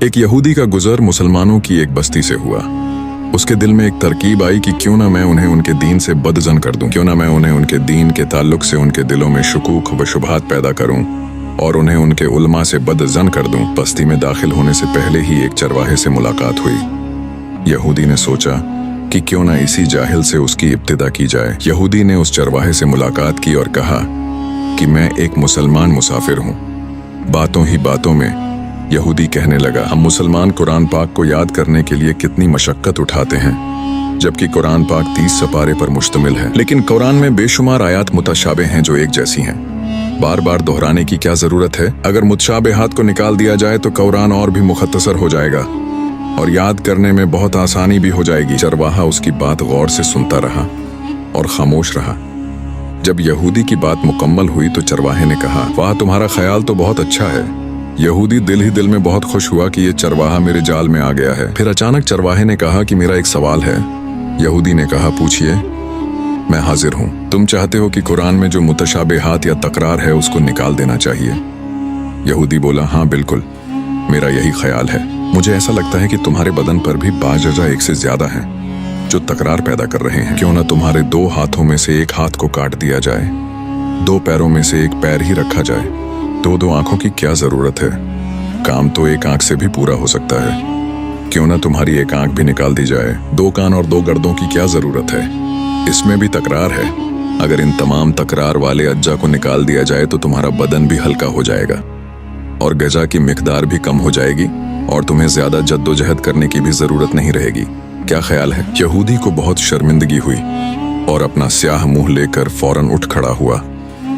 एक यहूदी का गुजर मुसलमानों की एक बस्ती से हुआ। उसके दिल में एक तरकीब आई कि क्यों ना मैं उन्हें उनके दीन से बदजन कर दूं, क्यों ना मैं उन्हें उनके दीन के ताल्लुक से उनके दिलों में शुकूक व शुबहात पैदा करूं और उन्हें उनके उलमा से बदजन कर दूं। बस्ती में दाखिल होने से पहले ही एक चरवाहे से मुलाकात हुई। यहूदी ने सोचा कि क्यों ना इसी जाहिल से उसकी इब्तिदा की जाए। यहूदी ने उस चरवाहे से मुलाकात की और कहा कि मैं एक मुसलमान मुसाफिर हूँ। बातों ही बातों में यहूदी कहने लगा, हम मुसलमान कुरान पाक को याद करने के लिए कितनी मशक्कत उठाते हैं, जबकि कुरान पाक 30 सपारे पर मुश्तमिल है, लेकिन कुरान में बेशुमार आयात मुतशाबे हैं जो एक जैसी हैं। बार बार दोहराने की क्या जरूरत है? अगर मुतशाबेहात को निकाल दिया जाए तो कुरान और भी मुख्तसर हो जाएगा और याद करने में बहुत आसानी भी हो जाएगी। चरवाहा उसकी बात गौर से सुनता रहा और खामोश रहा। जब यहूदी की बात मुकम्मल हुई तो चरवाहे ने कहा, वाह, तुम्हारा ख्याल तो बहुत अच्छा है। यहूदी दिल ही दिल में बहुत खुश हुआ कि ये चरवाहा मेरे जाल में आ गया है। फिर अचानक चरवाहे ने कहा कि मेरा एक सवाल है। यहूदी ने कहा, पूछिए, मैं हाजिर हूँ। तुम चाहते हो कि कुरान में जो मुतशाबेहात या तकरार है उसको निकाल देना चाहिए? यहूदी बोला, हाँ बिल्कुल, मेरा यही ख्याल है। मुझे ऐसा लगता है कि तुम्हारे बदन पर भी बाजजा एक से ज्यादा हैं जो तकरार पैदा कर रहे हैं। क्यों ना तुम्हारे 2 हाथों में से एक हाथ को काट दिया जाए, 2 पैरों में से एक पैर ही रखा जाए। 2 आंखों की क्या जरूरत है? काम तो एक आंख से भी पूरा हो सकता है। क्यों ना तुम्हारी एक आंख भी निकाल दी जाए? 2 कान और 2 गर्दों की क्या जरूरत है? इसमें भी तकरार है। अगर इन तमाम तकरार वाले अज्जा को निकाल दिया जाए तो तुम्हारा बदन भी हल्का हो जाएगा और गजा की मिकदार भी कम हो जाएगी और तुम्हें ज्यादा जद्दोजहद करने की भी जरूरत नहीं रहेगी। क्या ख्याल है? यहूदी को बहुत शर्मिंदगी हुई और अपना स्याह मुंह लेकर फौरन उठ खड़ा हुआ,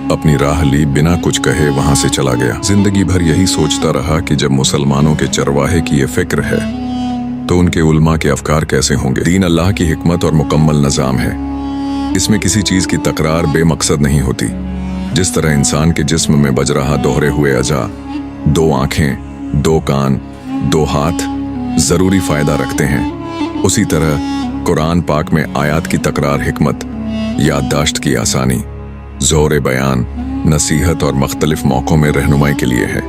अपनी राह ली, बिना कुछ कहे वहां से चला गया। जिंदगी भर यही सोचता रहा कि जब मुसलमानों के चरवाहे की ये फिक्र है तो उनके उलमा के अफकार कैसे होंगे। दीन अल्लाह की हिकमत और मुकम्मल निज़ाम है। इसमें किसी चीज की तकरार बेमकसद नहीं होती। जिस तरह इंसान के जिस्म में बज रहा दोहरे हुए अज़ा, 2 आंखें, 2 कान, 2 हाथ जरूरी फायदा रखते हैं, उसी तरह कुरान पाक में आयात की तकरार हिकमत, याददाश्त की आसानी, ज़ोर बयान, नसीहत और मुख्तलिफ मौक़ों में रहनुमाई के लिए है।